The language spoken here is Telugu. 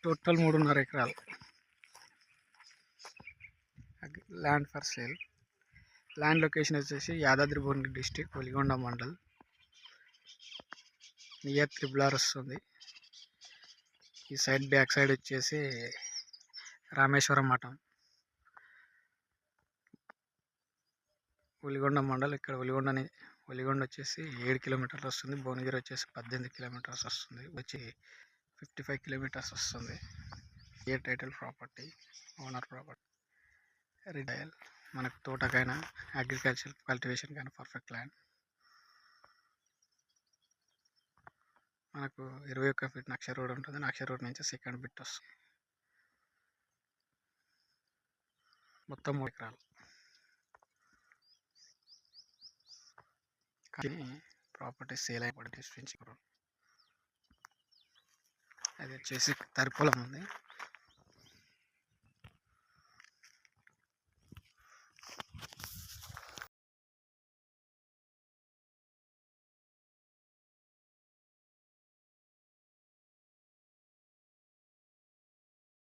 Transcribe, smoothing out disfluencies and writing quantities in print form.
టోటల్ 3.5 ఎకరాలు land for sale. Land location వచ్చేసి Yadadri Bhuvanagiri district, Valigonda mandal, near triple వస్తుంది. ఈ సైడ్ బ్యాక్ సైడ్ వచ్చేసి రామేశ్వరం మఠం, ఒలిగొండ మండల్. ఇక్కడ ఒలిగొండ వచ్చేసి 7 కిలోమీటర్లు వస్తుంది. భువనగిరి వచ్చేసి 18 కిలోమీటర్స్ వస్తుంది. వచ్చి 55 కిలోమీటర్స్ వస్తుంది. A title property, owner property, retail. మనకు తోటకైనా అగ్రికల్చర్ కల్టివేషన్ కానీ పర్ఫెక్ట్ ల్యాండ్. మనకు 21 ఫీట్ నక్ష రోడ్ ఉంటుంది. నక్ష రోడ్ నుంచి సెకండ్ బిట్ వస్తుంది. మొత్తం 3 ఎకరాలు. కానీ ప్రాపర్టీ సేల్ అయిపోయి అది వచ్చేసి తరిపొలం ఉంది.